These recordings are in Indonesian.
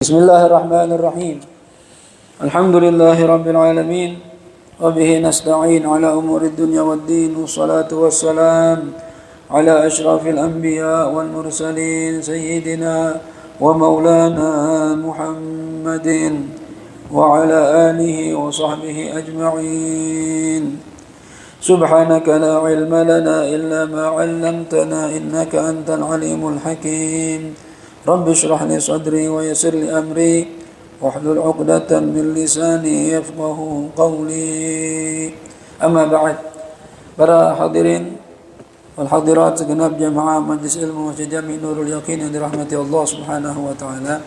Bismillahirrahmanirrahim. Alhamdulillahi rabbil alamin. Wa bihi nasta'in ala umurid dunya waddin. Wassalatu wassalam ala ashrafil anbiya wal mursalin sayyidina wa maulana Muhammadin wa ala alihi wa sahbihi ajma'in. Subhanaka la ilma lana illa ma 'allamtana innaka antal alimul hakim. Rabbi shrah li sadri wa yassir li amri wahlul 'uqdatam min lisani yafqahu qawli. Amma ba'd. Para hadirin wal hadirat segenap jamaah Majlis Ilmu Masjid Jami' Nurul Yaqin yang dirahmati Allah Subhanahu wa taala.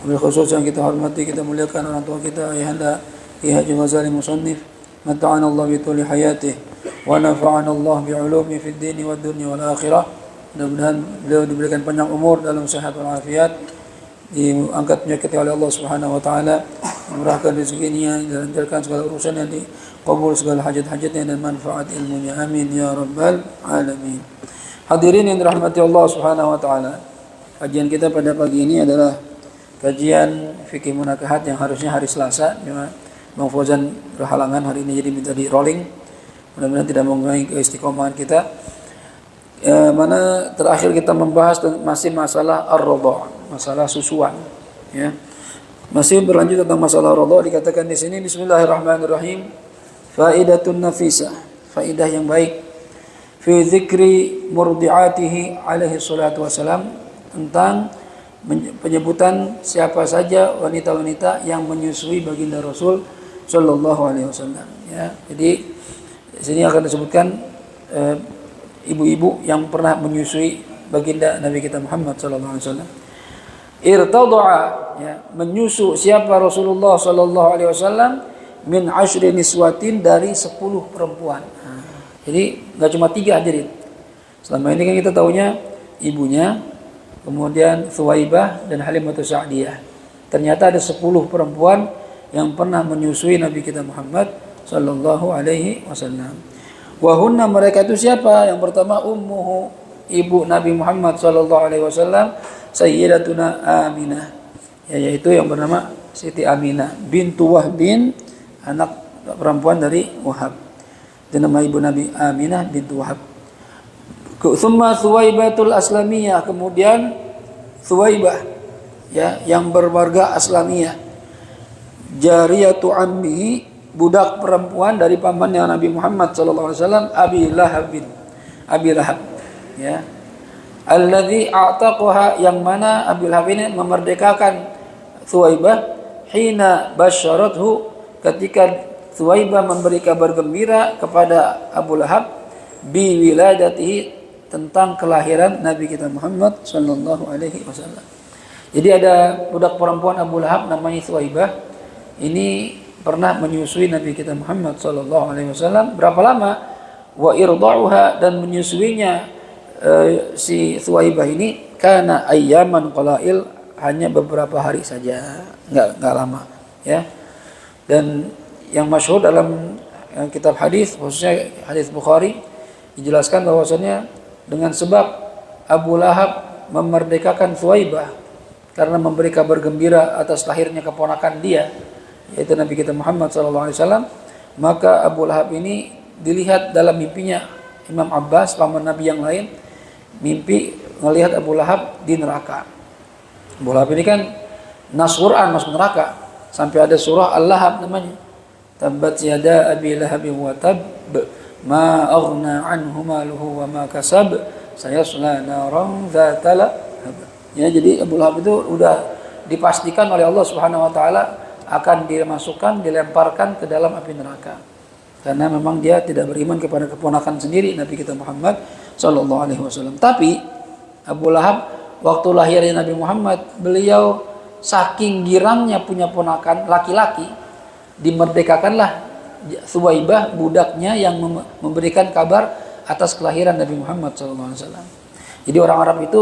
Wabil khusus yang kita hormati, kita muliakan orang tua kita, Ayahanda Ki Haji Ghazali Musannif, mata'ana Allah bi tuli hayatih wa nafa'ana Allah bi 'ulumi fid din wad dunya wal akhirah. Mudah-mudahan beliau diberikan panjang umur dalam sehat walafiat, diangkat penyakitnya oleh Allah Subhanahu wa taala, memurahkan rezekinya, dilancarkan segala urusannya, dikabul segala hajat-hajatnya dan manfaat ilmunya. Amin ya rabbal alamin. Hadirin yang dirahmati Allah Subhanahu wa taala. Kajian kita pada pagi ini adalah kajian fikih munakahat yang harusnya hari Selasa, cuma Bang Fauzan berhalangan hari ini jadi minta di rolling. Mudah-mudahan tidak mengurangi keistiqomahan kita. Mana terakhir kita membahas masih masalah ar-radha', masalah susuan, ya. Masih berlanjut tentang masalah radha', dikatakan di sini bismillahirrahmanirrahim, faidatun nafisah, faidah yang baik fi dzikri murdi'atihi alaihi salatu wasalam, tentang penyebutan siapa saja wanita-wanita yang menyusui baginda Rasul sallallahu alaihi wasallam, ya. Jadi di sini akan disebutkan ibu-ibu yang pernah menyusui baginda Nabi kita Muhammad sallallahu alaihi wasallam. Irtada'a, ya, menyusu siapa Rasulullah sallallahu alaihi wasallam min 10 niswatin, dari 10 perempuan. Jadi enggak cuma 3 hadirin. Selama ini kan kita taunya ibunya, kemudian Thuwaibah dan Halimatus Sa'diyah. Ternyata ada 10 perempuan yang pernah menyusui Nabi kita Muhammad sallallahu alaihi wasallam. Wahunna, mereka itu siapa? Yang pertama ummuhu, ibu Nabi Muhammad sallallahu alaihi wasallam, Sayyidatuna Aminah, ya, yaitu yang bernama Siti Aminah bintu Wahbin, anak perempuan dari Wahab. Itu nama ibu Nabi, Aminah bintu Wahab. Tsumma Thuwaibatul Aslamiyah, kemudian Thuwaibah, ya, yang bermarga Aslamiyah, jariyatu ammihi, budak perempuan dari pamannya Nabi Muhammad sallallahu alaihi wasallam, Abi Lahab, ya. Alladzi a'taqaha, yang mana Abi Lahab ini memerdekakan Thuwaibah, hina basyarathu, ketika Thuwaibah memberi kabar gembira kepada Abu Lahab, bi wiladatihi, tentang kelahiran Nabi kita Muhammad sallallahu alaihi wasallam. Jadi ada budak perempuan Abu Lahab namanya Thuwaibah, ini pernah menyusui Nabi kita Muhammad sallallahu alaihi wasallam. Berapa lama? Wa irda'uha, dan menyusuinya si Thuwaibah ini kana ayyaman qalail, hanya beberapa hari saja, enggak lama, ya. Dan yang masyhur dalam kitab hadis, khususnya hadis Bukhari, dijelaskan bahwasanya dengan sebab Abu Lahab memerdekakan Thuwaibah karena memberi kabar gembira atas lahirnya keponakan dia, yaitu Nabi kita Muhammad SAW, maka Abu Lahab ini dilihat dalam mimpinya Imam Abbas, paman Nabi yang lain, mimpi melihat Abu Lahab di neraka. Abu Lahab ini kan nas Quran masuk neraka, sampai ada surah Al-Lahab namanya. Tabbat yada abi lahabin wa tab, ma aghna anhu maluhu wa ma kasab, sayasla naran dzata lahab. Ya, jadi Abu Lahab itu udah dipastikan oleh Allah Subhanahu wa taala akan dimasukkan, dilemparkan ke dalam api neraka, karena memang dia tidak beriman kepada keponakan sendiri Nabi kita Muhammad sallallahu alaihi wasallam. Tapi Abu Lahab waktu lahirnya Nabi Muhammad, beliau saking girangnya punya ponakan laki-laki, dimerdekakanlah Thuwaibah, budaknya, yang memberikan kabar atas kelahiran Nabi Muhammad sallallahu alaihi wasallam. Jadi orang Arab itu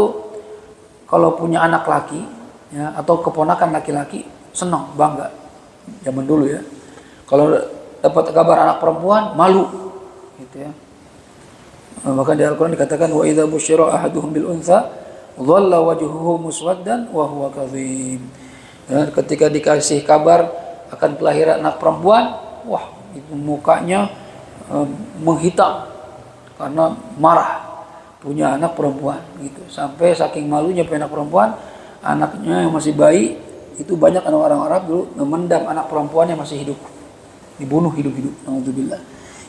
kalau punya anak laki, ya, atau keponakan laki-laki, senang, bangga. Zaman dulu, ya. Kalau dapat kabar anak perempuan, malu, gitu, ya. Maka di Al-Quran dikatakan, wa idza busyira ahaduhum bil untha dhalla wajhuhu muswaddan wa huwa kadhim. Ya, ketika dikasih kabar akan kelahiran anak perempuan, wah itu mukanya menghitam karena marah punya anak perempuan gitu. Sampai saking malunya punya anak perempuan, anaknya yang masih bayi itu banyak orang Arab dulu memendam anak perempuan yang masih hidup, dibunuh hidup-hidup. Alhamdulillah.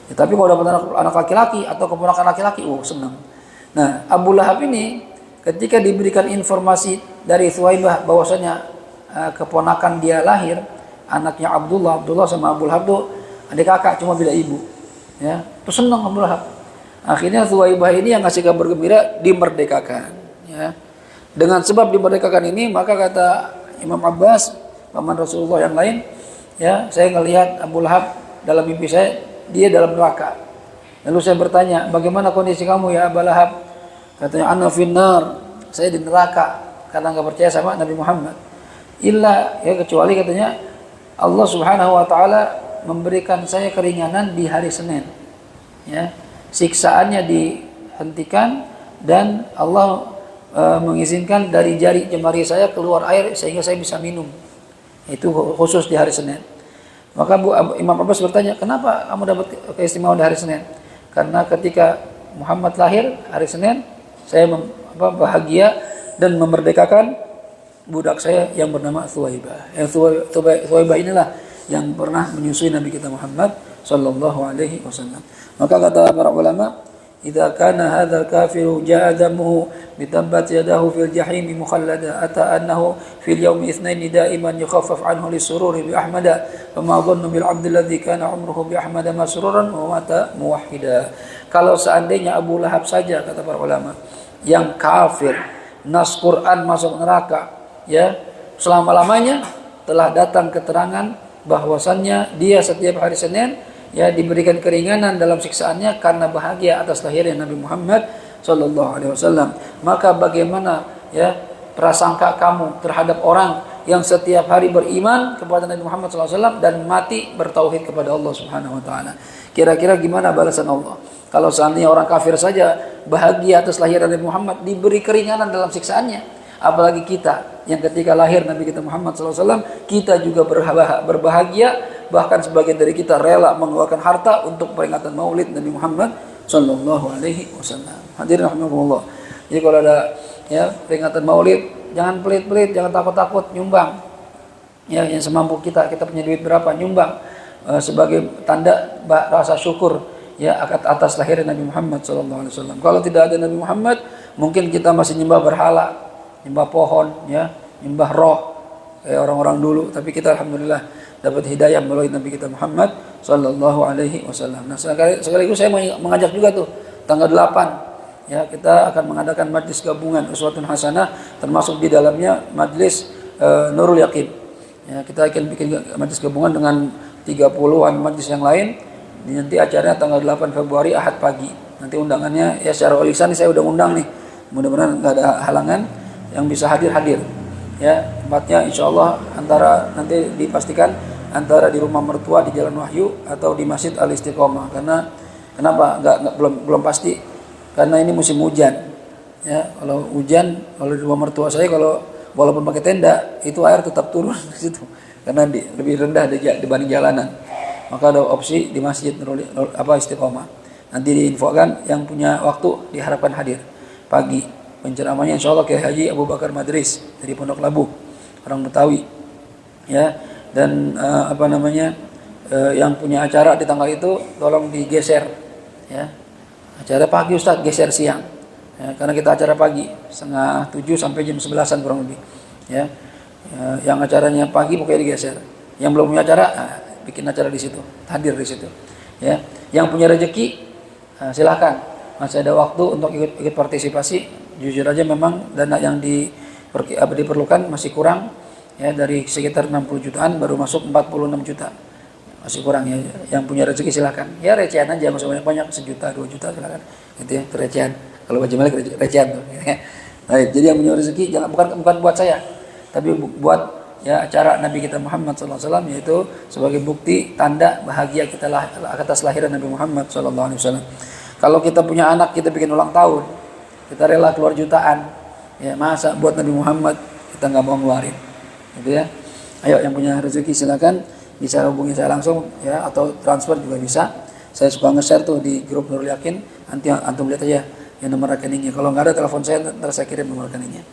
Ya, tapi kalau dapat anak laki-laki atau keponakan laki-laki, senang. Nah, Abu Lahab ini ketika diberikan informasi dari Thuwaibah bahwasanya keponakan dia lahir, anaknya Abdullah sama Abu Lahab tuh adik kakak cuma beda ibu. Ya, terus senang Abu Lahab. Akhirnya Thuwaibah ini yang ngasih kabar gembira dimerdekakan. Ya. Dengan sebab dimerdekakan ini, maka kata Imam Abbas, paman Rasulullah yang lain, ya, saya ngelihat Abu Lahab dalam mimpi saya, dia dalam neraka. Lalu saya bertanya, bagaimana kondisi kamu ya Abu Lahab? Katanya, ana finnar, saya di neraka karena nggak percaya sama Nabi Muhammad. Illa, ya, kecuali katanya Allah Subhanahu wa taala memberikan saya keringanan di hari Senin. Ya, siksaannya dihentikan dan Allah mengizinkan dari jari jemari saya keluar air sehingga saya bisa minum. Itu khusus di hari Senin. Maka Imam Abbas bertanya, kenapa kamu dapat keistimewaan di hari Senin? Karena ketika Muhammad lahir hari Senin, saya bahagia dan memerdekakan budak saya yang bernama Thuwaibah. Thuwaibah inilah yang pernah menyusui Nabi kita Muhammad sallallahu alaihi wasallam. Maka kata para ulama, idza kana hadzal kafiru ja'a damuhu bitabbat yadahu fil jahim mukhallada ata annahu fil yawmi itsnain da'iman yukhaffaf anhu lisururi bi ahmada fama dhannu bil 'abdi alladhi kana umruhu bi ahmada masruran wa mata muwahhida. Kalau seandainya Abu Lahab saja, kata para ulama, yang kafir, nas Quran masuk neraka, ya, selama-lamanya telah datang keterangan bahwasannya dia setiap hari Senin, ya, diberikan keringanan dalam siksaannya karena bahagia atas lahirnya Nabi Muhammad sallallahu alaihi wasallam. Maka bagaimana, ya, prasangka kamu terhadap orang yang setiap hari beriman kepada Nabi Muhammad sallallahu alaihi wasallam dan mati bertauhid kepada Allah Subhanahu wa taala? Kira-kira gimana balasan Allah? Kalau seandainya orang kafir saja bahagia atas lahirnya Nabi Muhammad, diberi keringanan dalam siksaannya, apalagi kita yang ketika lahir Nabi kita Muhammad SAW, kita juga berbahagia, bahkan sebagian dari kita rela mengeluarkan harta untuk peringatan Maulid Nabi Muhammad Sallallahu Alaihi Wasallam. Hadirin rahimakumullah. Jadi kalau ada, ya, peringatan Maulid, jangan pelit-pelit, jangan takut-takut, nyumbang. Ya, yang semampu kita punya duit berapa, nyumbang sebagai tanda rasa syukur, ya, atas lahirnya Nabi Muhammad Sallallahu Alaihi Wasallam. Kalau tidak ada Nabi Muhammad, mungkin kita masih nyembah berhala, nyembah pohon, ya, nyembah roh kayak orang-orang dulu. Tapi kita alhamdulillah dapat hidayah melalui Nabi kita Muhammad sallallahu alaihi wasallam. Nah, sekaligus saya mengajak juga tuh tanggal 8, ya, kita akan mengadakan majlis gabungan Uswatun Hasanah, termasuk di dalamnya majlis Nurul Yaqin. Ya, kita akan bikin majlis gabungan dengan 30-an majlis yang lain. Nanti acaranya tanggal 8 Februari Ahad pagi. Nanti undangannya, ya, secara lisan saya udah undang nih. Mudah-mudahan nggak ada halangan, yang bisa hadir. Ya, tempatnya insyaallah nanti dipastikan antara di rumah mertua di Jalan Wahyu atau di Masjid Al Istiqomah. Karena kenapa belum pasti, karena ini musim hujan. Ya, kalau hujan, kalau di rumah mertua saya, kalau walaupun pakai tenda itu air tetap turun di situ karena lebih rendah dibanding jalanan. Maka ada opsi di Masjid Istiqomah. Nanti diinfokan, yang punya waktu diharapkan hadir pagi. Penceramahnya insyaallah Kiai Haji Abu Bakar Madris dari Pondok Labu, orang Betawi, ya. Dan yang punya acara di tanggal itu tolong digeser, ya. Acara pagi Ustaz, geser siang, ya, karena kita acara pagi 6:30 sampai jam 11-an kurang lebih, ya. Yang acaranya pagi pokoknya digeser. Yang belum punya acara, bikin acara di situ, hadir di situ, ya. Yang punya rezeki, silakan, masih ada waktu untuk ikut partisipasi. Jujur aja memang dana yang diperlukan masih kurang, ya, dari sekitar 60 jutaan baru masuk 46 juta, masih kurang, ya. Yang punya rezeki silakan, ya, recehan aja, masuk banyak 1 juta 2 juta silakan, gitu, ya, recehan. Kalau Haji Malik recehan tuh, ya. Nah, jadi yang punya rezeki jangan, bukan buat saya, tapi buat, ya, acara Nabi kita Muhammad SAW, yaitu sebagai bukti tanda bahagia kita atas lahiran Nabi Muhammad SAW. Kalau kita punya anak, kita bikin ulang tahun, kita rela keluar jutaan, ya, masa buat Nabi Muhammad kita nggak mau ngeluarin, gitu, ya. Ayo yang punya rezeki silakan bisa hubungi saya langsung ya, atau transfer juga bisa. Saya suka nge-share tuh di grup Nurul Yakin. Nanti antum lihat aja ya nomor rekeningnya. Kalau nggak ada telepon saya, ntar saya kirim nomor rekeningnya.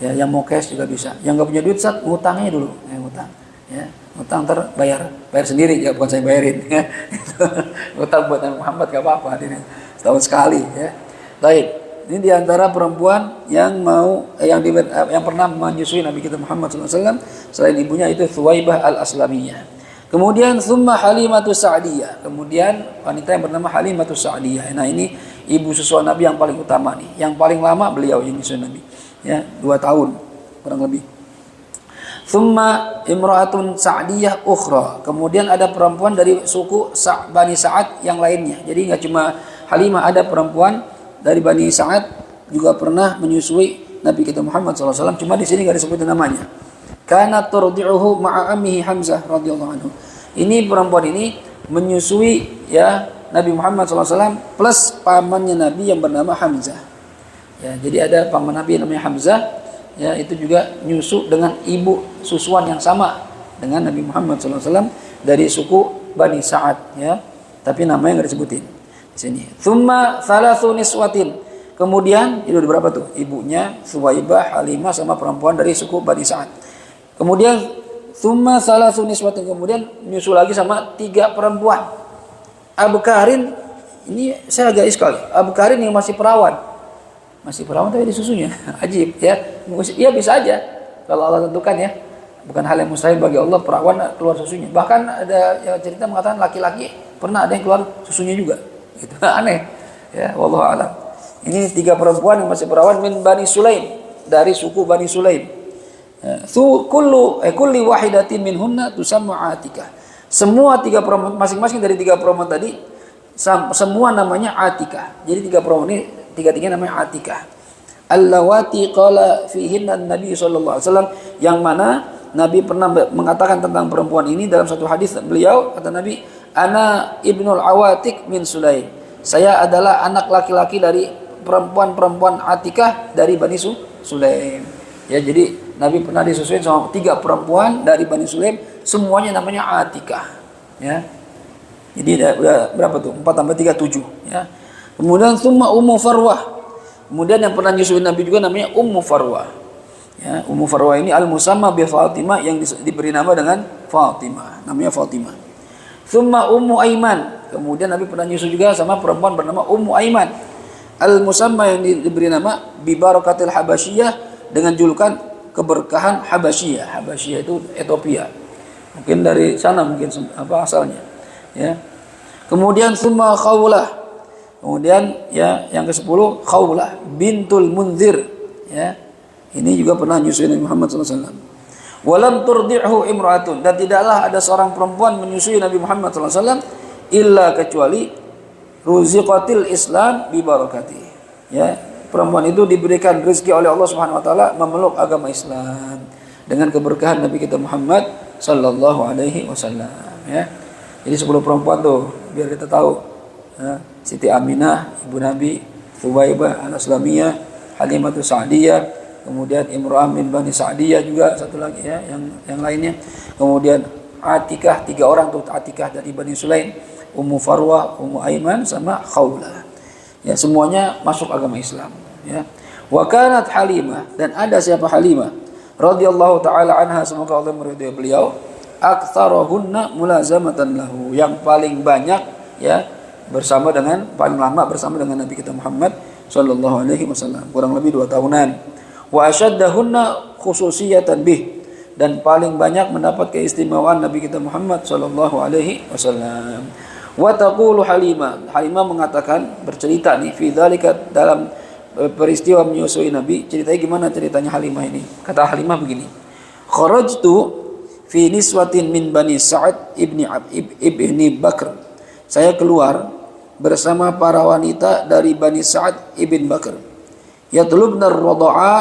Ya, yang mau cash juga bisa. Yang nggak punya duit, ngutangnya dulu, ya ngutang. Ya, ngutang ntar bayar sendiri ya, bukan saya bayarin. Ya. Ngutang buat Nabi Muhammad gak apa-apa, ini setahun sekali ya. Baik. Ini diantara perempuan yang yang pernah menyusui Nabi kita Muhammad SAW selain ibunya itu Thuwaibah al-Aslamiyah. Kemudian Thumma Halimatus Sa'diyah. Kemudian wanita yang bernama Halimatus Sa'diyah. Nah ini ibu susuan Nabi yang paling utama nih. Yang paling lama beliau yang menyusui Nabi. Ya 2 tahun kurang lebih. Thumma Imra'atun Sa'diyah ukhra. Kemudian ada perempuan dari suku Bani Sa'ad yang lainnya. Jadi nggak cuma Halimah, ada perempuan dari Bani Sa'ad juga pernah menyusui Nabi kita Muhammad SAW. Cuma di sini nggak disebutin namanya. Kana turdi'uhu ma'a ammihi Hamzah radhiyallahu anhu. Ini perempuan ini menyusui ya Nabi Muhammad SAW plus pamannya Nabi yang bernama Hamzah. Ya, jadi ada paman Nabi yang namanya Hamzah. Ya, itu juga nyusu dengan ibu susuan yang sama dengan Nabi Muhammad SAW dari suku Bani Sa'ad. Ya, tapi namanya nggak disebutin. Sini. Thumma thalathu niswatin. Kemudian itu berapa tuh? Ibunya Thuwaibah, Halimah sama perempuan dari suku Bani Sa'ad. Kemudian thumma thalathu niswatin. Kemudian nyusul lagi sama 3 perempuan. Abkarin, ini saya agak iskal. Abkarin yang masih perawan. Masih perawan tapi disusunya. Ajib ya. Iya bisa aja kalau Allah tentukan ya. Bukan hal yang mustahil bagi Allah perawan keluar susunya. Bahkan ada ya, cerita mengatakan laki-laki pernah ada yang keluar susunya juga. Itu aneh ya, wallahu a'lam. Ini 3 perempuan yang masih perawan min Bani Sulaim, dari suku Bani Sulaim. Kulli wahidatin minhunna tusamma Atikah. Semua 3 perempuan, masing-masing dari 3 perempuan tadi semua namanya Atikah. Jadi 3 perempuan ini tiga-tiganya namanya Atikah. Allawati qala fihinna Nabi sallallahu alaihi wasallam, yang mana Nabi pernah mengatakan tentang perempuan ini dalam satu hadis beliau, kata Nabi, Ana ibnul Awatik min Sulaim. Saya adalah anak laki-laki dari perempuan-perempuan Atikah dari Bani Sulaim. Ya, jadi Nabi pernah disusuin sama 3 perempuan dari Bani Sulaim, semuanya namanya Atikah. Ya. Jadi udah berapa tuh? 4 tambah 3 7, ya. Kemudian Tsumma Ummu Farwah. Kemudian yang pernah nyusuin Nabi juga namanya Ummu Farwah. Ya, Ummu Farwah ini al-musamma bi Fatimah, yang diberi nama dengan Fatimah. Namanya Fatimah. Tsumma Ummu Aiman. Kemudian Nabi pernah nyusu juga sama perempuan bernama Ummu Aiman. Al-musamma yang diberi nama bi Barakatil Habasyiyah, dengan julukan keberkahan Habasyiyah. Habasyiyah itu Ethiopia. Mungkin dari sana mungkin apa asalnya. Ya. Kemudian Tsumma Khawlah. Kemudian ya yang ke-10 Khawlah bintul Munzir. Ya. Ini juga pernah nyusuin Nabi Muhammad SAW. Walam turdi'hu imra'atun, dan tidaklah ada seorang perempuan menyusui Nabi Muhammad SAW illa kecuali ruziqatil Islam bi barakati. Ya, perempuan itu diberikan rezeki oleh Allah Subhanahu wa taala memeluk agama Islam dengan keberkahan Nabi kita Muhammad sallallahu alaihi wasallam, ya. Jadi 10 perempuan tuh biar kita tahu. Ya, Siti Aminah, ibu Nabi, Thuwaibah al-Aslamiyah, Halimatus Sa'diyah, kemudian Imra'ah min Bani Sa'diyah juga satu lagi ya, yang lainnya. Kemudian Atikah, 3 orang tuh Atikah dari Bani Sulaim, Ummu Farwah, Ummu Aiman sama Khawlah. Ya, semuanya masuk agama Islam, ya. Wa kanat Halimah, dan ada siapa Halimah radhiyallahu taala anha, semoga Allah meridhai beliau, aktsarahunna mulazamatan lahu, yang paling banyak ya paling lama bersama dengan Nabi kita Muhammad sallallahu alaihi wasallam, kurang lebih 2 tahunan. Wa asyaddahunna khususiyatan bih, dan paling banyak mendapat keistimewaan Nabi kita Muhammad sallallahu alaihi wasallam. Wa taqulu Halimah mengatakan, bercerita nih fi dzalika, dalam peristiwa menyusui Nabi, ceritanya gimana ceritanya Halimah ini? Kata Halimah begini, kharajtu fi niswatin min Bani Sa'ad ibni Bakr. Saya keluar bersama para wanita dari Bani Sa'ad ibn Bakr. Yatlubna ar-radha'a,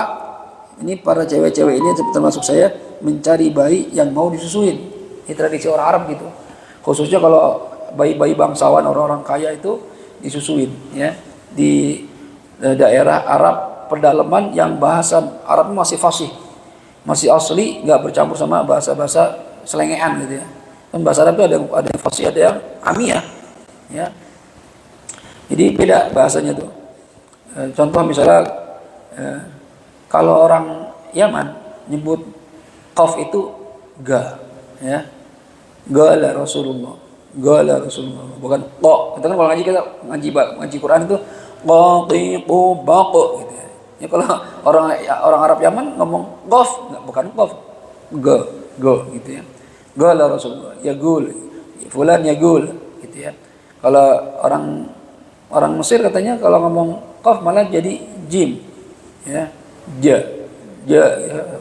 ini para cewek-cewek ini termasuk saya, mencari bayi yang mau disusuin. Ini tradisi orang Arab gitu. Khususnya kalau bayi-bayi bangsawan, orang-orang kaya itu disusuin ya. Di daerah Arab pedalaman yang bahasa Arab masih fasih. masih asli, nggak bercampur sama bahasa-bahasa selengean gitu ya. Kan bahasa Arab itu ada yang fasih, ada yang amiyah, ya. Jadi beda bahasanya tuh. Contoh misalnya kalau orang Yaman nyebut qaf itu ga, ya. Gala Rasulullah, gala Rasulullah, bukan qa. Kita kan kalau kita ngaji Quran itu qaqiqu baqu gitu ya. Ya kalau orang Arab Yaman ngomong qaf, bukan qaf, ga, gitu ya. Gala Rasulullah, yaqul, fulan yaqul gitu ya. Kalau orang Mesir katanya kalau ngomong qaf malah jadi jim, ya, ja, ya.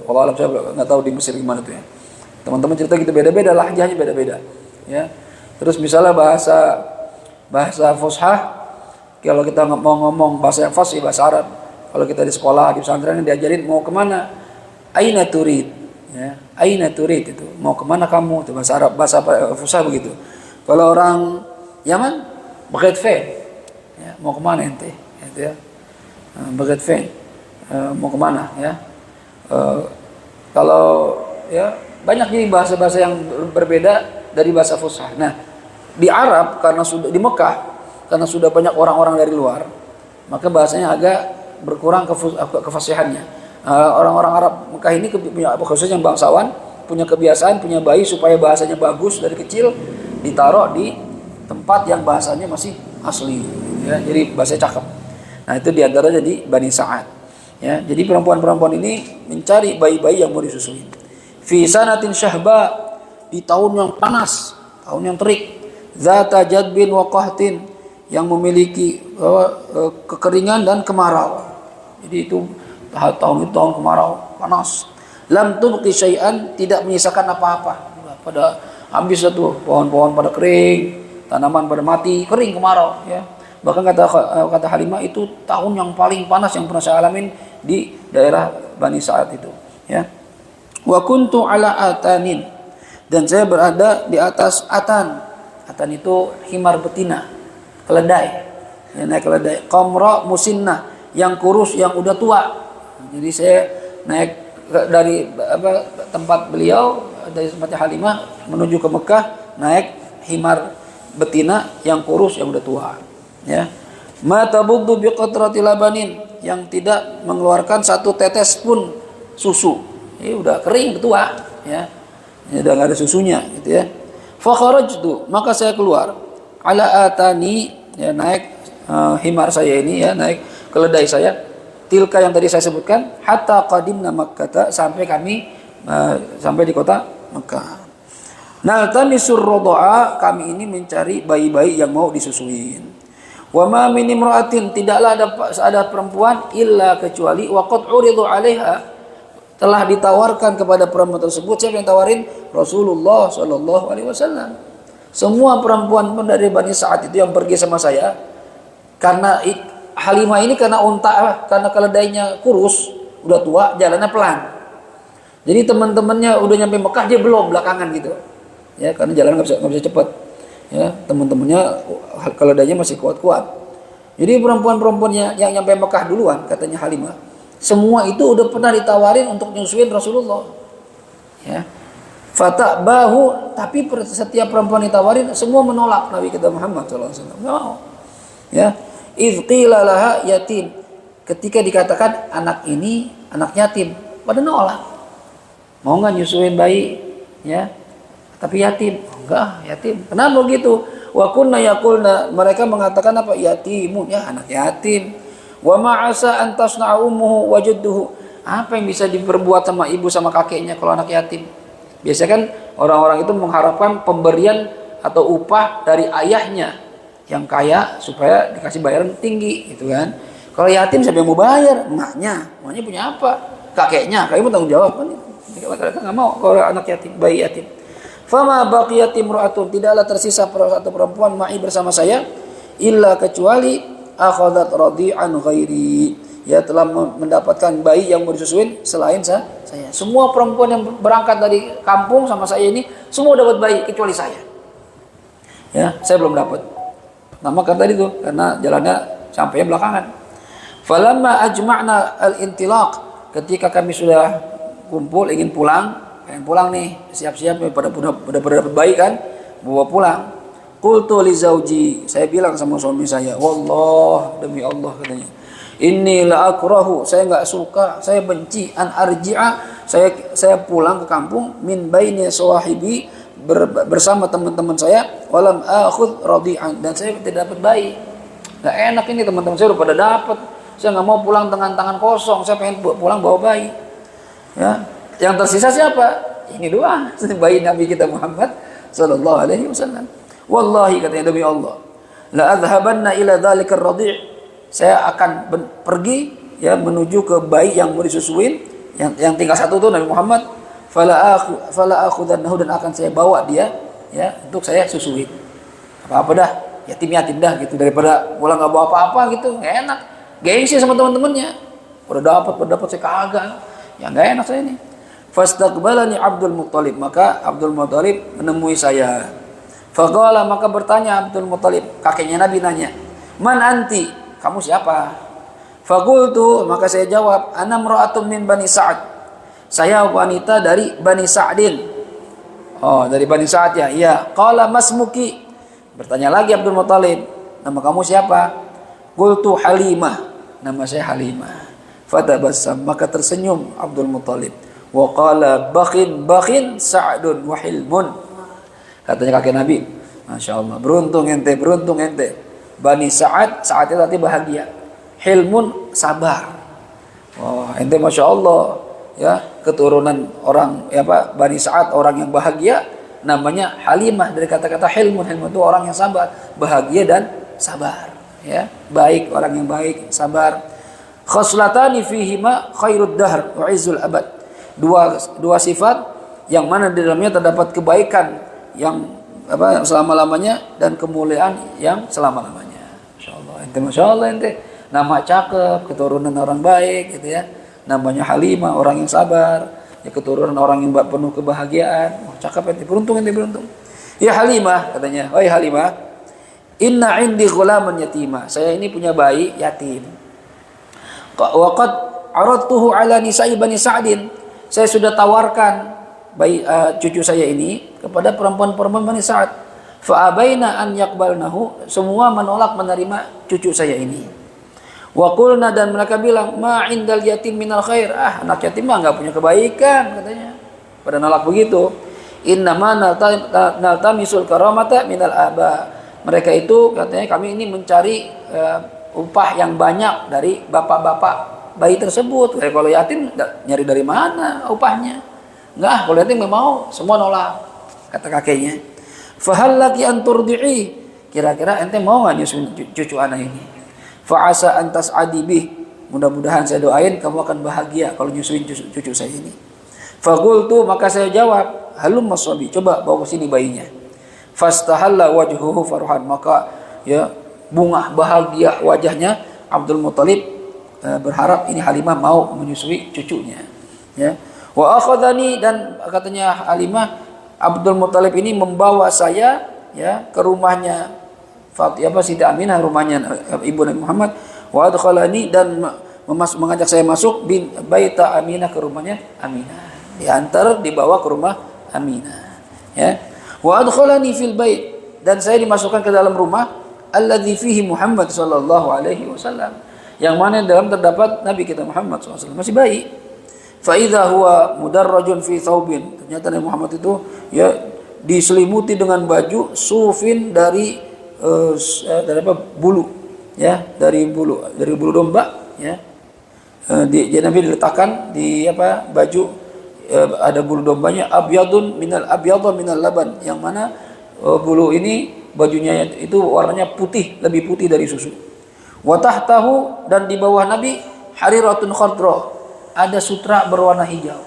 Kalau alam saya nggak tahu di Mesir gimana tuh ya. Teman-teman cerita gitu, beda-beda lahjahnya, beda-beda, ya. Terus misalnya bahasa fushah, kalau kita mau ngomong bahasa yang fasih, bahasa Arab, kalau kita di sekolah di pesantren diajarin mau kemana, aina turid, ya, aina turid itu mau kemana kamu, itu bahasa Arab, bahasa fushah begitu. Kalau orang Yaman baget fe, ya, mau kemana ente, gitu ya, baget fe, mau kemana, ya. Kalau ya banyak nih bahasa-bahasa yang berbeda dari bahasa fushah. Nah, di Arab karena sudah di Mekah karena sudah banyak orang-orang dari luar, maka bahasanya agak berkurang kefasihannya. Orang-orang Arab Mekah ini khususnya yang bangsawan punya kebiasaan, punya bayi supaya bahasanya bagus dari kecil ditaruh di tempat yang bahasanya masih asli, ya, jadi bahasanya cakep. Nah, itu diantaranya di Bani Sa'ad, ya. Jadi perempuan-perempuan ini mencari bayi-bayi yang mau disusui. Fi sanatin syahba, di tahun yang panas, tahun yang terik, zata jadbin wa qahtin, yang memiliki kekeringan dan kemarau. Jadi itu tahun kemarau, panas. Lam tubqi syai'an, tidak menyisakan apa-apa. Pada habis itu pohon-pohon pada kering, tanaman pada mati, kering kemarau, ya. Bahkan kata Halimah itu tahun yang paling panas yang pernah saya alamin di daerah Bani Sa'ad itu, ya. Wa kuntu ala atanin, dan saya berada di atas atan. Atan itu himar betina, keledai, ya, naik keledai. Qamra musinnah, yang kurus, yang udah tua. Jadi saya naik dari tempat beliau, dari tempatnya Halimah menuju ke Mekah, naik himar betina yang kurus, yang udah tua, ya. Ma tabuddu biqatrati labanin, yang tidak mengeluarkan satu tetes pun susu. Ini udah kering, udah tua, ya. Ini udah nggak ada susunya, gitu ya. Fa kharajtu, maka saya keluar. Ala atani, ya, naik himar saya ini, ya, naik keledai saya. Tilka yang tadi saya sebutkan, hatta qadimna Makkah, sampai kami sampai di kota Mekah. Naltamisur rodoa, kami ini mencari bayi-bayi yang mau disusuin. Wa ma min imra'atin, tidaklah ada perempuan illa kecuali waqad uridu 'alaiha, telah ditawarkan kepada perempuan tersebut. Siapa yang tawarin? Rasulullah Shallallahu Alaihi Wasallam. Semua perempuan dari Bani Sa'ad itu yang pergi sama saya, karena Halimah ini karena karena keledainya kurus, udah tua, jalannya pelan. Jadi teman-temannya udah nyampe Mekah, dia belum, belakangan gitu, ya, karena jalan nggak bisa cepat, ya. Teman-temannya keledainya masih kuat-kuat. Jadi perempuan-perempuannya yang nyampe Mekah duluan, katanya Halimah, semua itu udah pernah ditawarin untuk nyusuin Rasulullah, ya. Fata bahu, tapi setiap perempuan ditawarin semua menolak Nabi kita Muhammad SAW. No. Ya. Izqila laha yatim, ketika dikatakan anak ini anak yatim, pada nolak. Mau nggak nyusuin bayi, ya, tapi yatim? Enggak, yatim. Kenapa begitu? Wa kunna yaqulna, mereka mengatakan apa? Yatimun, ya, anak yatim. Wa ma'asa an tasna'a ummuhu wa jadduhu, apa yang bisa diperbuat sama ibu sama kakeknya kalau anak yatim? Biasanya kan orang-orang itu mengharapkan pemberian atau upah dari ayahnya yang kaya supaya dikasih bayaran tinggi, gitu kan. Kalau yatim siapa yang mau bayar? Emaknya punya apa? Kakeknya mau tanggung jawab kan? Mereka nggak mau kalau anak yatim, bayi yatim. Fama baqiyat imra'atun, tidaklah tersisa satu perempuan ma'i bersama saya, illa kecuali akhadat radi'an ghairi, ya, telah mendapatkan bayi yang mau disusuin selain saya. Semua perempuan yang berangkat dari kampung sama saya ini semua dapat bayi kecuali saya. Ya, saya belum dapat. Nama kan tadi tuh karena jalannya sampainya belakangan. Falamma ajma'na al-intilaq, ketika kami sudah kumpul ingin pulang, pengen pulang nih, siap-siap pada dapat bayi kan, bawa pulang. Qultu li zauji, saya bilang sama suami saya, wallah, demi Allah katanya, inni la akrahu, saya enggak suka, saya benci an arji'a, saya pulang ke kampung min baini sawahibi, bersama teman-teman saya, walam akhud radi'an, dan saya tidak dapat bayi. Enggak enak ini, teman-teman saya udah pada dapat. Saya nggak mau pulang dengan tangan kosong, saya pengen pulang bawa bayi. Ya, yang tersisa siapa? Ini doang, bayi Nabi kita Muhammad sallallahu alaihi wasallam. Wallahi katanya demi Allah, la adhabanna ila dzalikar radhi', saya akan pergi ya menuju ke bayi yang mau disusuin, yang tinggal satu tuh Nabi Muhammad, fala akhudannahu, dan akan saya bawa dia ya untuk saya susuin. Apa dah, yatim dah gitu, daripada pulang nggak bawa apa-apa gitu, nggak enak. Gengsi sama teman-temannya, udah dapat saya kagak, ya nggak enak saya ini. Fastaqbalani Abdul Muttalib, maka Abdul Muttalib menemui saya. Faqala, maka bertanya Abdul Muttalib, kakeknya Nabi nanya, man anti, kamu siapa? Faqultu, maka saya jawab, ana imra'atun min Bani Sa'ad, saya wanita dari Bani Sa'din. Oh, dari Bani Sa'ad ya. Iya. Qala masmuki, bertanya lagi Abdul Muttalib, nama kamu siapa? Qultu Halimah, nama saya Halimah. Fatabassam, maka tersenyum Abdul Muttalib. Wa qala bakhin Sa'dun wa Hilmun. Katanya kakek Nabi, Masya Allah, beruntung ente. Bani Sa'ad, Sa'ad itu artinya bahagia. Hilmun, sabar. Oh, ente Masya Allah, ya, keturunan orang ya Pak, Bani Sa'ad, orang yang bahagia, namanya Halimah dari kata-kata Hilmun. Hilmun itu orang yang sabar, bahagia dan sabar. Ya, baik, orang yang baik, sabar. Khoslatani fihima khairud dahr wa izzul abad. Dua sifat yang mana di dalamnya terdapat kebaikan yang selama-lamanya dan kemuliaan yang selama-lamanya. Masya Allah ente. Nama cakep, keturunan orang baik gitu ya. Namanya Halimah, orang yang sabar, ya, keturunan orang yang penuh kebahagiaan. Oh, cakep ente, beruntung. Ya Halimah, katanya, "Wahai Halimah, inna indi ghulaman yatima, saya ini punya bayi yatim. Wa qad aradtuhu ala nisa'i Bani Sa'din, saya sudah tawarkan bayi cucu saya ini kepada perempuan-perempuan Bani Sa'ad. Fa abaina an yaqbalnahu, semua menolak menerima cucu saya ini. Wa qulna, dan mereka bilang, ma indal yatim minal khair, anak yatim mah enggak punya kebaikan, katanya. Pada nolak begitu. Inna ma naltamisul karamata minal aba, mereka itu katanya kami ini mencari upah yang banyak dari bapak-bapak bayi tersebut. Kalau yatim nyari dari mana upahnya? Enggak, kalau yatim nggak mau, semua nolak. Kata kakeknya, fahal laki anturdi'i, kira-kira ente mau nggak nyusuin cucu anak ini? Fa'asa antas adibih, mudah-mudahan saya doain kamu akan bahagia kalau nyusuin cucu saya ini. Faqultu, maka saya jawab, halum masabi, coba bawa ke sini bayinya. Fastahalla wajhuhu farhan, maka ya bunga bahagia wajahnya Abdul Muttalib, berharap ini Halimah mau menyusui cucunya. Ya. Wa akhadhani, dan katanya Halimah, Abdul Muttalib ini membawa saya ya ke rumahnya Siti Aminah, rumahnya ibu Nabi Muhammad. Wa adkhalani, dan mengajak saya masuk bin baita Aminah, ke rumahnya Aminah. Dibawa ke rumah Aminah. Ya. Wa adkhalani fil bait, dan saya dimasukkan ke dalam rumah alladzi fihi Muhammad sallallahu alaihi wasallam, yang mana dalam terdapat Nabi kita Muhammad sallallahu alaihi wasallam, masih bayi. Fa idza huwa mudarrajun fi thawbin, ternyata Nabi Muhammad itu ya diselimuti dengan baju sufin dari bulu, ya, dari bulu domba, ya. Nabi diletakkan di baju, ada bulu dombanya, abyadun minal laban, yang mana bulu ini bajunya itu warnanya putih, lebih putih dari susu. Wa tahtahu, dan di bawah Nabi hariratun khadra, ada sutra berwarna hijau.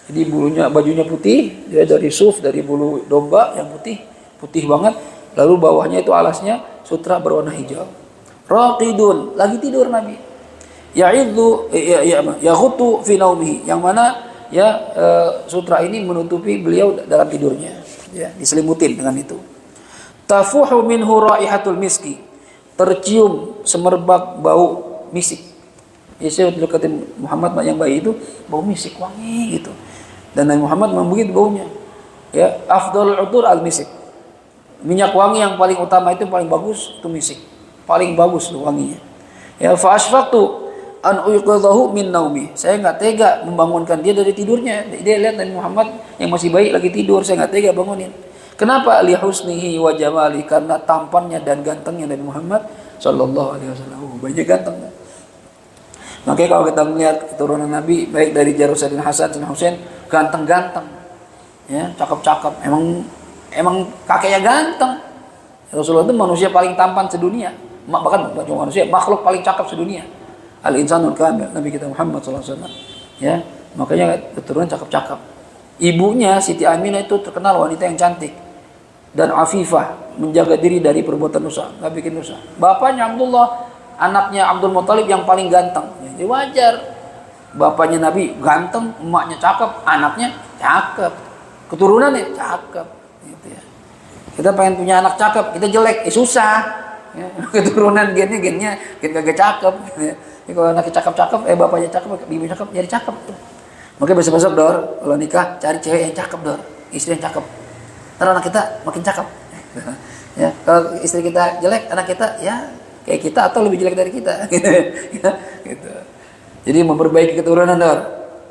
Jadi bajunya putih, dia dari suf, dari bulu domba yang putih banget. Lalu bawahnya itu alasnya sutra berwarna hijau. Raqidun, lagi tidur Nabi. Yaghuttu fi naumihi, yang mana ya sutra ini menutupi beliau dalam tidurnya, ya, diselimutin dengan itu. Tafuhu minhu raihatul miski, tercium semerbak bau misik. Ya, saya deketin Muhammad yang bayi itu bau misik wangi gitu. Dan Nabi Muhammad membegitu baunya. Ya, afdhalul utur al misik. Minyak wangi yang paling utama itu paling bagus itu misik. Paling bagus tuh wanginya. Ya, fa asfaqtu an uyqadhahu min naumi. Saya enggak tega membangunkan dia dari tidurnya. Dia lihat Nabi Muhammad yang masih bayi lagi tidur, saya enggak tega bangunin. Kenapa? Li husnihi wa jamali, karena tampannya dan gantengnya Nabi Muhammad sallallahu alaihi wasallam. Banyak ganteng. Makanya kalau kita melihat keturunan Nabi baik dari Jarusaddin Hasan dan Husain ganteng-ganteng. Ya, cakep-cakep. Emang kakeknya ganteng. Rasulullah itu manusia paling tampan sedunia. Bahkan bukan cuma manusia, makhluk paling cakep sedunia. Al-insanul kamil, Nabi kita Muhammad sallallahu alaihi wasallam. Ya, makanya keturunan cakep-cakep. Ibunya Siti Aminah itu terkenal wanita yang cantik dan afifah, menjaga diri dari perbuatan dosa, enggak bikin dosa. Bapaknya Abdullah, anaknya Abdul Muthalib yang paling ganteng. Jadi wajar. Bapaknya Nabi ganteng, emaknya cakep, anaknya cakep. Keturunannya cakep gitu ya. Kita pengen punya anak cakep, kita jelek, susah. Ya, keturunan gennya gen kagak cakep gitu ya. Jadi kalau anaknya cakep-cakep, bapaknya cakep, ibunya cakep, jadi cakep tuh. Makanya besok-besok Dor, kalau nikah cari cewek yang cakep Dor, istri yang cakep. Ntar anak kita makin cakep. Ya, kalau istri kita jelek, anak kita ya kayak kita atau lebih jelek dari kita gitu. Ya, gitu. Jadi memperbaiki keturunan Dor.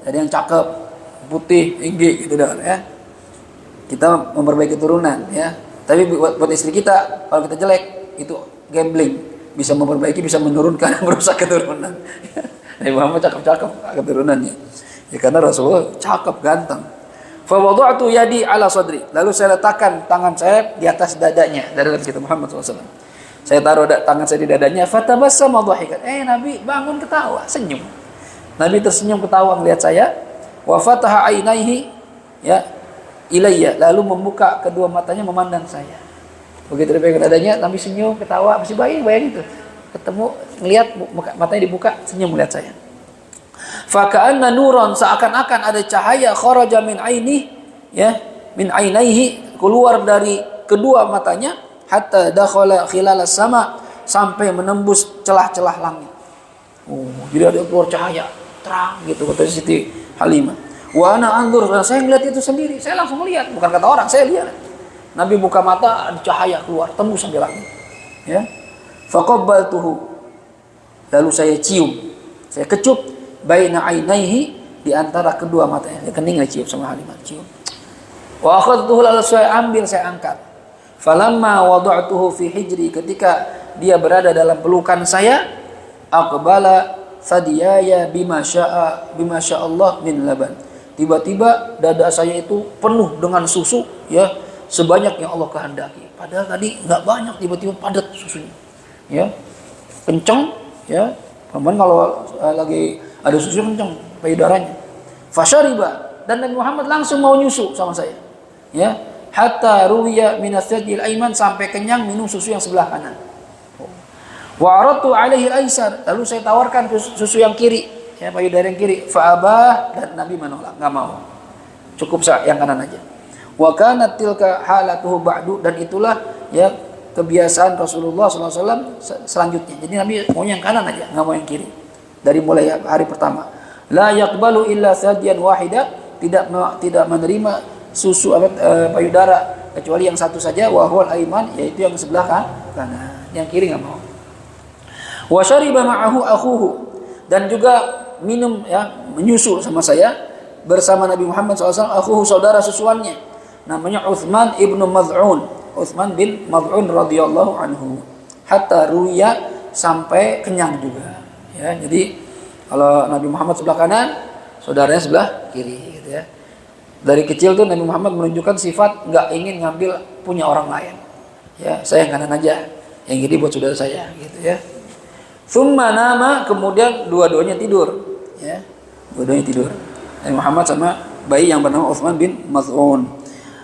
Jadi yang cakep, putih, tinggi gitu Dor ya. Kita memperbaiki keturunan ya. Tapi buat istri kita kalau kita jelek itu gambling, bisa memperbaiki, bisa menurunkan, merusak keturunan. Nabi Muhammad cakep-cakep keturunannya. Ya karena Rasulullah cakep ganteng. Fa wada'tu yadi ala sadri. Lalu saya letakkan tangan saya di atas dadanya dari Nabi kita Muhammad SAW. Saya taruh tangan saya di dadanya. Fatabassama dhahikan. Nabi bangun ketawa, senyum. Nabi tersenyum ketawa melihat saya. Wa fataha ainaihi ya ilayya. Lalu membuka kedua matanya memandang saya. Begitu dipegang dadanya, Nabi senyum ketawa, masih bayang itu. Ketemu ngelihat matanya dibuka, senyum melihat saya. Faka'anna nuran, seakan-akan ada cahaya kharaja min aini ya min ainaihi, keluar dari kedua matanya, hatta dakhala khilalas sama, sampai menembus celah-celah langit. Jadi ada keluar cahaya terang gitu kata Siti Halimah. Wa ana anzur, saya ngeliat itu sendiri, saya langsung melihat, bukan kata orang, saya lihat. Nabi buka mata, ada cahaya keluar tembus sampai langit. Ya. Faqabbaltuhu, lalu saya cium, saya kecup baina ainaihi, di antara kedua matanya. Dia kening cium sama Halimah, cium. Wa akhadtuhu, lalu saya ambil, saya angkat. Falamma wada'tuhu fi hijri, ketika dia berada dalam pelukan saya, aqbala sadiyaya bima sya'allah min laban. Tiba-tiba dada saya itu penuh dengan susu ya, sebanyak yang Allah kehendaki. Padahal tadi enggak banyak, tiba-tiba padat susunya. Ya. Kenceng ya. Kemudian kalau lagi ada susu kenceng payudaranya. Fasyariba, dan Nabi Muhammad langsung mau nyusu sama saya. Ya, hatta ruwiya min as-sadil aiman, sampai kenyang minum susu yang sebelah kanan. Wa aradtu alaihi al-aisar, lalu saya tawarkan susu yang kiri, ya payudara yang kiri. Fa abah, dan Nabi menolak, enggak mau. Cukup yang kanan aja. Wa kanat tilka halatuhu ba'du, dan itulah ya kebiasaan Rasulullah SAW selanjutnya. Jadi Nabi mau yang kanan aja, enggak mau yang kiri. Dari mulai hari pertama, la yaqbalu illa sadiyan wahida, tidak menerima susu payudara kecuali yang satu saja, wa huwal aiman, yaitu yang sebelah kanan, yang kiri enggak mau. Wa syariba ma'ahu akhuhu, dan juga minum ya, menyusu sama saya bersama Nabi Muhammad SAW, akhuhu, saudara susuannya, namanya Utsman ibnu Maz'un, Utsman bin Maz'un radhiyallahu anhu, hatta ruya, sampai kenyang juga. Ya, jadi kalau Nabi Muhammad sebelah kanan, saudaranya sebelah kiri gitu ya. Dari kecil tuh Nabi Muhammad menunjukkan sifat nggak ingin ngambil punya orang lain. Ya, saya yang kanan aja, yang kiri buat saudara saya gitu ya. Tsumma nama, kemudian dua-duanya tidur, ya. Dua-duanya tidur. Nabi Muhammad sama bayi yang bernama Utsman bin Maz'un.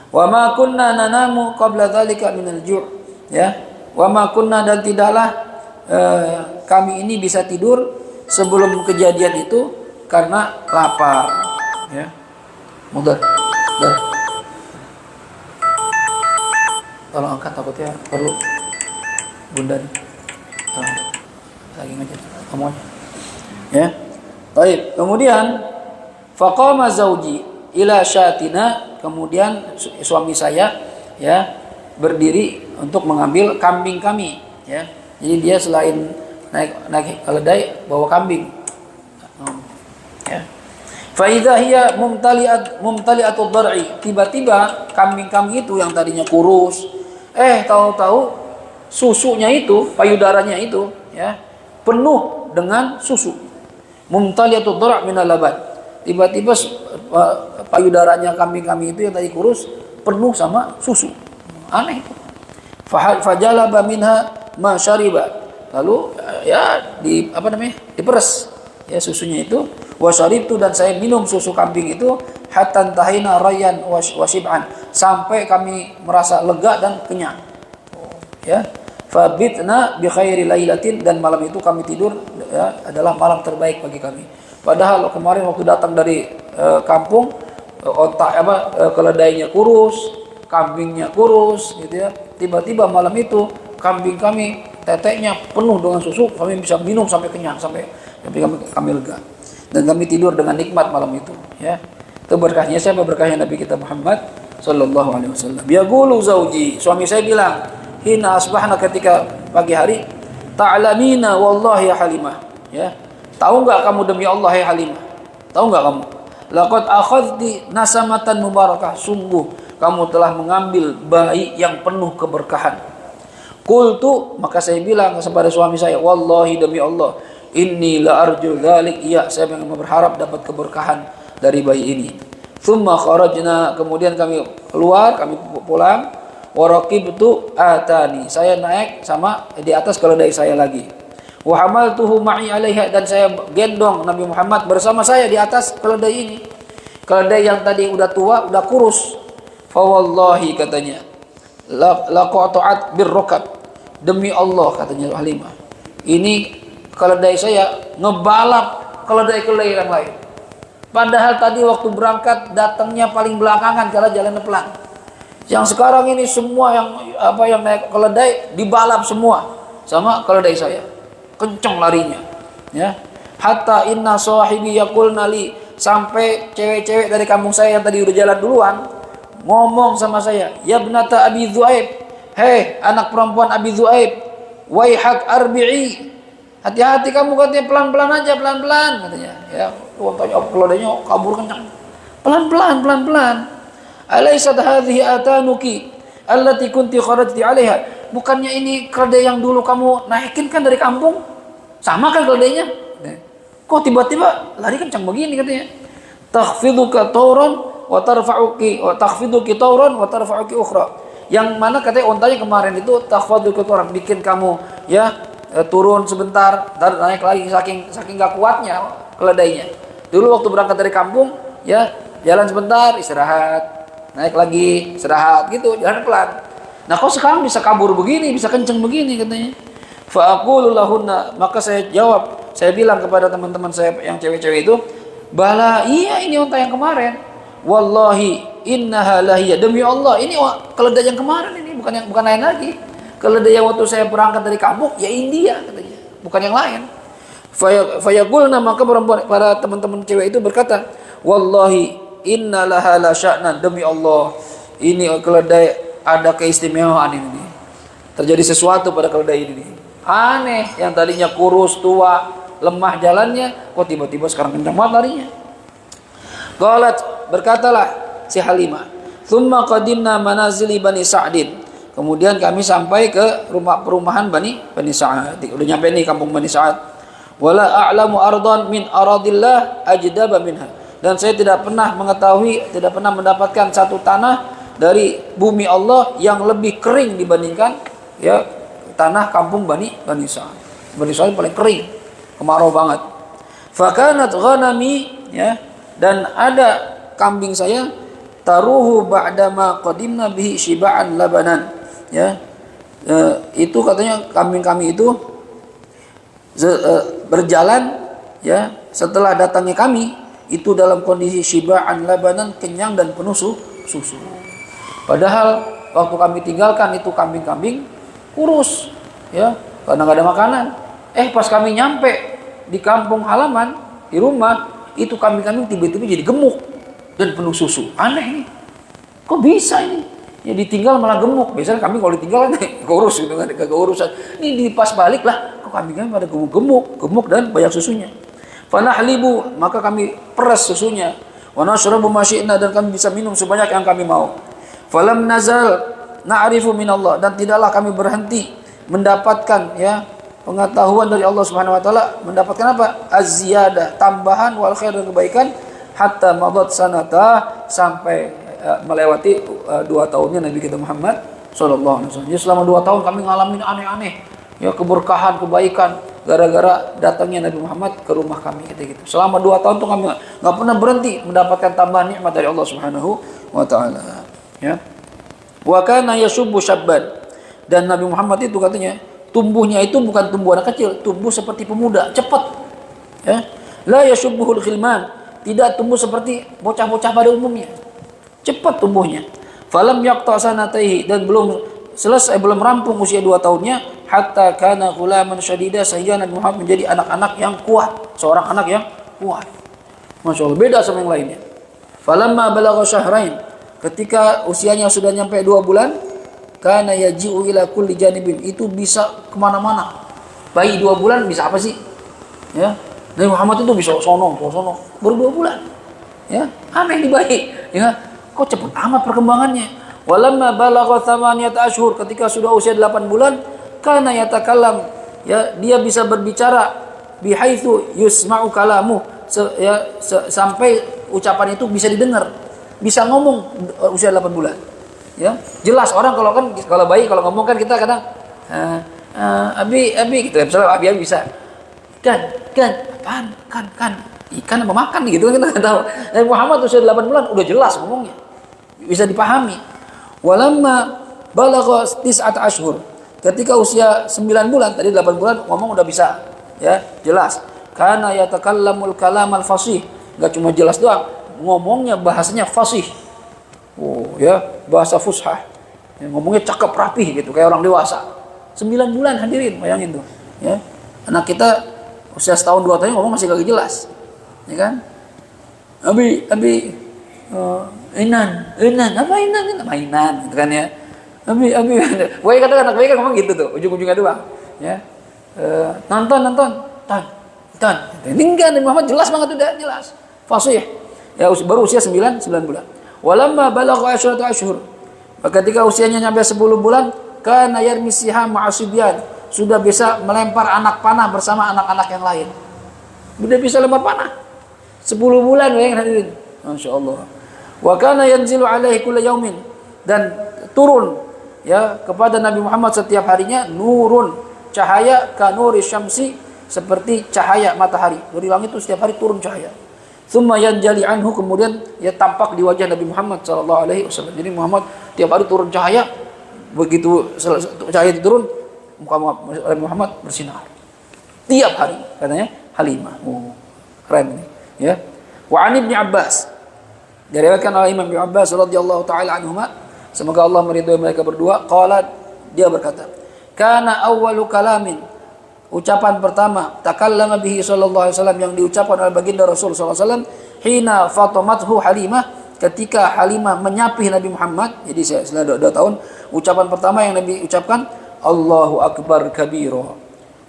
Wa ma kunna nanamu qabla dzalika minal ju', ya. Wa ma kunna, dan tidaklah kami ini bisa tidur sebelum kejadian itu karena lapar, ya. Mudah. Tolong angkat, takutnya perlu bunda nih. Lagi ngajar kamu aja. Ya. Baik, kemudian faqama zauji ila syatina, kemudian suami saya ya berdiri untuk mengambil kambing kami ya. Jadi dia selain naik keledai bawa kambing. Ya. Fa idza hiya mumtali'atud dar'i, tiba-tiba kambing kami itu yang tadinya kurus, tahu-tahu susunya itu, payudaranya itu ya penuh dengan susu. Mumtali'atud dar' minal laban. Tiba-tiba payudaranya kambing kami itu yang tadi kurus penuh sama susu. Aneh itu. Fajalaba minha ma syariba. Lalu ya diperes ya susunya itu. Wa syaribtu, dan saya minum susu kambing itu hatta tahina rayyan wa shib'an, sampai kami merasa lega dan kenyang. Ya. Fabitna bi khairi lailatin, dan malam itu kami tidur ya, adalah malam terbaik bagi kami. Padahal kemarin waktu datang dari kampung, keledainya kurus, kambingnya kurus gitu ya. Tiba-tiba malam itu kambing kami teteknya penuh dengan susu, kami bisa minum sampai kenyang, sampai kami lega. Dan kami tidur dengan nikmat malam itu ya. Itu berkahnya siapa? Berkahnya Nabi kita Muhammad sallallahu alaihi wasallam. Yaqulu zauji, suami saya bilang, hina asbahna, ketika pagi hari, ta'lamina wallahi ya Halimah, ya. Tahu enggak kamu demi Allah ya Halimah? Tahu enggak kamu? Laqad akhadti nasamatan mubarakah, sungguh kamu telah mengambil bayi yang penuh keberkahan. Qultu, maka saya bilang kepada suami saya, wallahi demi Allah, inni la arju dzalik, iya saya memang berharap dapat keberkahan dari bayi ini. Tsumma kharajna, kemudian kami keluar, kami pulang. Waraqibtu atani, saya naik sama di atas keledai saya lagi. Wa hamaltuhu ma'i 'alaiha, dan saya gendong Nabi Muhammad bersama saya di atas keledai ini. Keledai yang tadi udah tua, udah kurus. Fa wallahi, katanya, la qata'at birrukab, demi Allah katanya Halimah, ini keledai saya ngebalap keledai-keledai yang lain. Padahal tadi waktu berangkat datangnya paling belakangan karena jalannya pelan. Yang sekarang ini semua yang naik keledai dibalap semua sama keledai saya. Kenceng larinya, ya. Hatta inna sahibi yaqulna li, sampai cewek-cewek dari kampung saya yang tadi udah jalan duluan ngomong sama saya, ya ibnata Abi Dzuaib, hei anak perempuan Abi Dzuaib, waihak arbi'i, hati-hati kamu, katanya, pelan-pelan aja, pelan-pelan katanya. Ya, tanya keledainya kabur kencang. Pelan-pelan. Alaysat hadhihi atanuki allati kunti kharajti 'alaiha, bukannya ini keledai yang dulu kamu naikin kan dari kampung? Sama kan keledainya? Kok tiba-tiba lari kencang begini katanya? Takhfiduka tawran wa tarfa'uki, wa takhfiduki tawran wa tarfa'uki ukhra. Yang mana katanya ontanya kemarin itu takhfiduka tawran, bikin kamu ya turun sebentar, dan naik lagi, saking gak kuatnya keledainya. Dulu waktu berangkat dari kampung, ya jalan sebentar, istirahat, naik lagi, istirahat, gitu, jalan pelan. Nah, kok sekarang bisa kabur begini, bisa kenceng begini katanya. Fa aqulu lahunna, maka saya jawab, saya bilang kepada teman-teman saya yang cewek-cewek itu, bala, iya ini unta yang kemarin. Wallahi innaha lahiyya, demi Allah ini keledai yang kemarin ini, bukan lain lagi. Keledai yang waktu saya berangkat dari kampung, ya India katanya, bukan yang lain. Fayaqulna, maka perempuan, para teman-teman cewek itu berkata, wallahi inna laha la sya'nan, demi Allah ini keledai ada keistimewaan ini. Terjadi sesuatu pada keledai ini. Aneh, yang tadinya kurus, tua, lemah jalannya, kok tiba-tiba sekarang kencang banget larinya. Qalat, berkatalah si Halimah, thumma qadimna manazili Bani Sa'din, kemudian kami sampai ke perumahan Bani Sa'ad. Udah nyampe nih kampung Bani Sa'ad. Wala a'lamu ardan min aradillah ajdaba minha, dan saya tidak pernah mengetahui, tidak pernah mendapatkan satu tanah dari bumi Allah yang lebih kering dibandingkan ya tanah kampung Bani Sa'ad. Bani Sa'ad paling kering, kemarau banget. Fakanat ghanami, ya, dan ada kambing saya, taruhu ba'dama qadimna bihi shiba'an labanan, ya. Itu katanya kambing kami itu berjalan, ya, setelah datangnya kami itu dalam kondisi shiba'an labanan, kenyang dan penuh susu. Padahal waktu kami tinggalkan itu kambing-kambing kurus, ya, karena nggak ada makanan. Pas kami nyampe di kampung halaman, di rumah, itu kambing-kambing tiba-tiba jadi gemuk dan penuh susu. Aneh nih. Kok bisa ini? Ya ditinggal malah gemuk. Biasanya kambing kalau ditinggal kan keurus gitu kan, keurusan. Ini dipas balik lah, kok kambing-kambing pada gemuk dan banyak susunya. Fanahlibu, maka kami peras susunya. Wa nashrabu ma syi'na, dan kami bisa minum sebanyak yang kami mau. Falam nazal na'rifu minallah, dan tidaklah kami berhenti mendapatkan ya pengetahuan dari Allah Subhanahu wa taala, mendapatkan apa? Az-ziyadah, tambahan, wal khair, dan kebaikan, hatta madat sanata, sampai melewati 2 tahunnya Nabi kita Muhammad sallallahu alaihi wasallam. Jadi selama 2 tahun kami ngalamin aneh-aneh ya, keberkahan, kebaikan gara-gara datangnya Nabi Muhammad ke rumah kami gitu. Selama 2 tahun tuh kami nggak pernah berhenti mendapatkan tambahan nikmat dari Allah Subhanahu wa taala. Ya. Wa kana yashubbu syabban, dan Nabi Muhammad itu katanya tumbuhnya itu bukan tumbuh anak kecil, tumbuh seperti pemuda, cepat. Ya. La yashubbuhul khilman, tidak tumbuh seperti bocah-bocah pada umumnya. Cepat tumbuhnya. Falam yaqta sanataihi, dan belum rampung usia 2 tahunnya, hatta kana ghulaman syadida, sehingga Nabi Muhammad menjadi anak-anak yang kuat, seorang anak yang kuat. Masya Allah, beda sama yang lainnya. Falamma balagha syahrain, ketika usianya sudah nyampe 2 bulan, kana yaji'u ila kulli janibin, itu bisa kemana-mana. Bayi 2 bulan bisa apa sih? Ya, Nabi Muhammad itu bisa sono, baru 2 bulan. Ya, aneh di bayi. Ya, kok cepat amat perkembangannya. Walamma balagha 8 ashhur, ketika sudah usia 8 bulan, kana yatakallam, ya, dia bisa berbicara, bihaitsu yusma'u kalamu, sampai ucapan itu bisa didengar. Bisa ngomong usia 8 bulan. Ya, jelas orang kalau bayi kalau ngomong kan kita kadang abi gitu. Misalnya abi bisa. Kan, apaan? Kan. Ikan apa makan gitu kan kita enggak tahu. Nabi Muhammad usia 8 bulan udah jelas ngomongnya. Bisa dipahami. Walamma balagha 9 ashhur, ketika usia 9 bulan, tadi 8 bulan ngomong udah bisa. Ya, jelas. Kana yatakallamul kalamal fasih. Enggak cuma jelas doang, ngomongnya bahasanya fasih. Oh ya, bahasa fushah. Ya, ngomongnya cakep rapih gitu, kayak orang dewasa. 9 bulan hadirin, bayangin tuh. Ya. Anak kita usia setahun 2 tahun ngomong masih kagak jelas. Ya kan? Abi inan, apa inan mainan gitu kan ya. Abi bayi kata anak bayi kan ngomong gitu tuh, ujung-ujungnya doang. Ya. Nonton. Tan. Ini enggak, Nabi Muhammad jelas banget, udah jelas. Fasih. Ya, baru usia 9 bulan. Walamma balagha 10 ashhur, ketika usianya nyampe 10 bulan, kana yarmi siham ma'asibyan, sudah bisa melempar anak panah bersama anak-anak yang lain. Sudah bisa lempar panah. 10 bulan ya hadirin. Masyaallah. Wa kana yanzilu alaihi kullu yaumin, dan turun ya kepada Nabi Muhammad setiap harinya nurun, cahaya kanuri syamsi, seperti cahaya matahari. Dari langit itu setiap hari turun cahaya. Tsumma yanjali anhu, kemudian ya tampak di wajah Nabi Muhammad sallallahu alaihi wasallam. Jadi Muhammad tiap hari turun cahaya, begitu cahaya itu turun, muka Nabi Muhammad bersinar. Tiap hari, katanya Halimah. Oh, keren ini, ya. Wa an Ibnu Abbas, diriwayatkan oleh Imam Ibnu Abbas radhiyallahu taala anhuma, semoga Allah meridhai mereka berdua, qala, dia berkata, kana awwalu kalamin, ucapan pertama, takallama bihi sallallahu alaihi wasallam, yang diucapkan oleh baginda Rasul sallallahu alaihi wasallam, hina fatamathu Halimah, ketika Halimah menyapih Nabi Muhammad. Jadi setelah 2 tahun, ucapan pertama yang Nabi ucapkan, Allahu akbar kabira,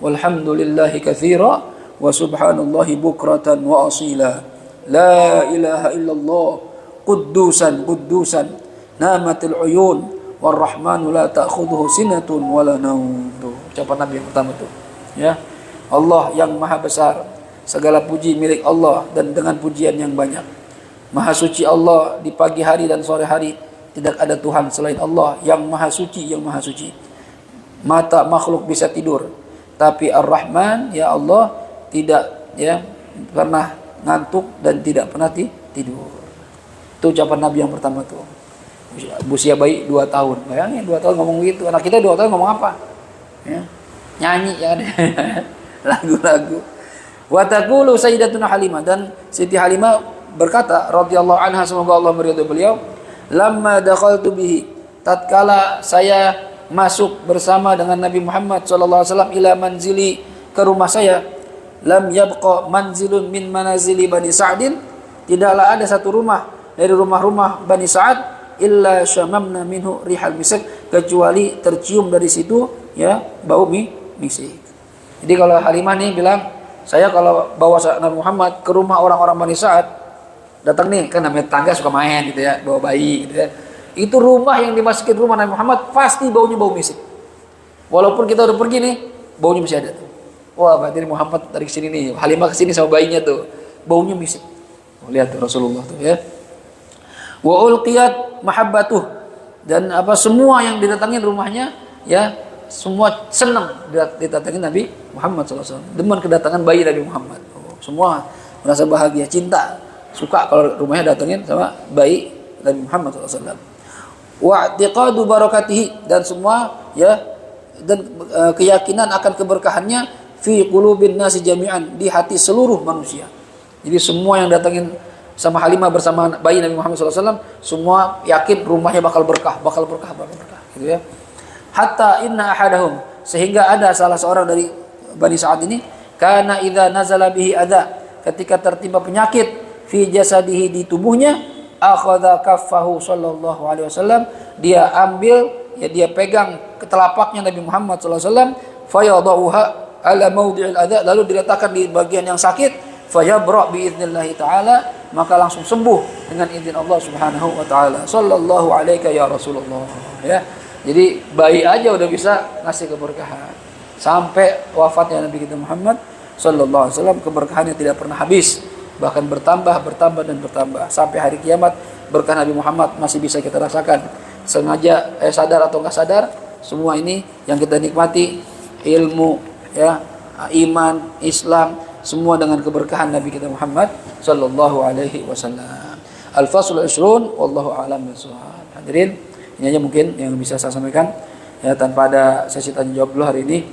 walhamdulillahi katsira, wa subhanallahi bukratan wa asila, la ilaha illallah, quddusan namatil uyun, warrahmanu la ta'khudhuhu sinatun wala naum. Ucapan Nabi yang pertama itu. Ya, Allah yang maha besar, segala puji milik Allah, dan dengan pujian yang banyak. Maha suci Allah di pagi hari dan sore hari, tidak ada Tuhan selain Allah yang maha suci, Mata makhluk bisa tidur, tapi Ar-Rahman, ya Allah, tidak ya pernah ngantuk dan tidak pernah tidur. Itu ucapan Nabi yang pertama tuh. Usia bayi 2 tahun. Bayangin 2 tahun ngomong gitu. Anak kita 2 tahun ngomong apa? Ya. Nyanyi ya, lagu-lagu. Wa taqulu sayyidatuna Halimah, dan Siti Halimah berkata radhiyallahu anha, semoga Allah meridhai beliau, lamma dakhaltu bihi, tatkala saya masuk bersama dengan Nabi Muhammad sallallahu alaihi wasallam, ila manzili, ke rumah saya, lam yabqa manzilun min manazili Bani Sa'din, tidaklah ada satu rumah dari rumah-rumah Bani Sa'ad illa syamamna minhu rihal misk, kecuali tercium dari situ ya bau misik. Jadi kalau Halimah nih bilang, saya kalau bawa Nabi Muhammad ke rumah orang-orang Bani Sa'ad, datang nih kan namanya tangga suka main gitu ya, bawa bayi gitu ya. Itu rumah yang dimasukin rumah Nabi Muhammad pasti baunya bau misik. Walaupun kita udah pergi nih, baunya masih ada tuh. Wah, berarti Muhammad dari sini nih, Halimah ke sini sama bayinya tuh, baunya misik. Oh, lihat tuh Rasulullah tuh ya. Wa ulqiyat mahabbatuh, dan apa semua yang didatangin rumahnya ya semua senang didatangin Nabi Muhammad SAW. Demen kedatangan bayi Nabi Muhammad. Oh, semua merasa bahagia, cinta, suka kalau rumahnya datangin sama bayi Nabi Muhammad SAW. Wa i'tiqadu barakatihi, dan semua ya dan keyakinan akan keberkahannya fi qulubin nasi jami'an, di hati seluruh manusia. Jadi semua yang datangin sama Halimah bersama bayi Nabi Muhammad SAW, semua yakin rumahnya bakal berkah gitu ya. Hatta inna ahadahum, sehingga ada salah seorang dari Bani Sa'ad ini, kana idza nazala bihi adza, ketika tertimpa penyakit fi jasadihi, di tubuhnya, akhadha kaffahu sallallahu alaihi wasallam, dia ambil ya dia pegang ketelapaknya Nabi Muhammad SAW, fayadauha ala mawdi'il adza, lalu diletakkan di bagian yang sakit, fayabra biiznillah taala, maka langsung sembuh dengan izin Allah Subhanahu wa taala. Sallallahu alaika ya Rasulullah ya. Jadi bayi aja udah bisa ngasih keberkahan. Sampai wafatnya Nabi kita Muhammad sallallahu alaihi wasallam, keberkahannya tidak pernah habis, bahkan bertambah dan bertambah sampai hari kiamat. Berkah Nabi Muhammad masih bisa kita rasakan, sengaja sadar atau enggak sadar. Semua ini yang kita nikmati, ilmu ya, iman, Islam, semua dengan keberkahan Nabi kita Muhammad sallallahu alaihi wasallam. Al-Faslul 20, wallahu a'lam bishawab. Hadirin, ini aja mungkin yang bisa saya sampaikan ya, tanpa ada sesi tanya jawab dulu hari ini,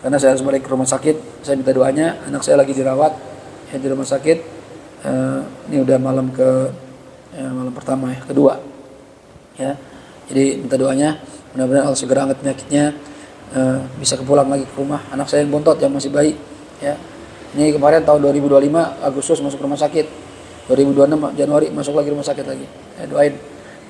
karena saya harus balik ke rumah sakit. Saya minta doanya, anak saya lagi dirawat ya di rumah sakit. Ini udah malam malam pertama ya, kedua ya. Jadi minta doanya, mudah-mudahan Allah segera angkat penyakitnya, bisa kepulang lagi ke rumah. Anak saya yang bontot, yang masih bayi ya. Ini kemarin tahun 2025 Agustus masuk rumah sakit, 2026 Januari masuk lagi rumah sakit lagi. Doain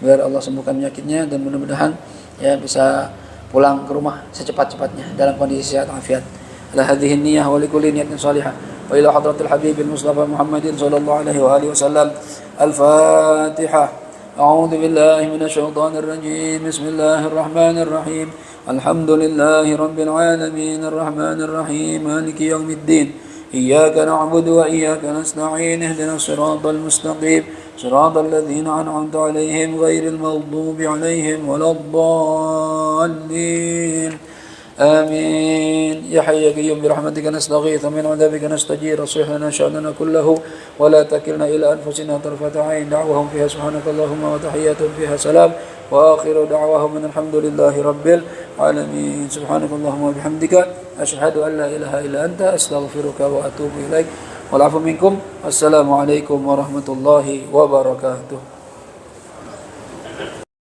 biar Allah sembuhkan penyakitnya, dan mudah-mudahan ya bisa pulang ke rumah secepat-cepatnya dalam kondisi sehat afiat. Ala hadhihi niyyah wa likulli niyatin salihah. Wa ila hadratil habibil mustafa Muhammadin sallallahu alaihi wa alihi wasallam. Al-Fatihah. A'udzu billahi minasy syaithanir rajim. Bismillahir rahmanir rahim. Alhamdulillahi rabbil alamin arrahmanir rahim maliki yaumiddin. إياك نعبد وإياك نستعين اهدنا الصراط المستقيم صراط الذين أنعمت عليهم غير المغضوب عليهم ولا الضالين آمين يا حي يا قيوم برحمتك نستغيث ومن عذابك نستجير اصلح لنا شأننا كله ولا تكلنا إلى أنفسنا طرفة عين دعوهم فيها سبحانك اللهم وتحياتهم فيها سلام وآخر دعواهم من الحمد لله رب العالمين سبحانك اللهم وبحمدك أشهد أن لا إله إلا أنت أستغفرك وأتوب إليك والعفو منكم. Assalamualaikum warahmatullahi wabarakatuh.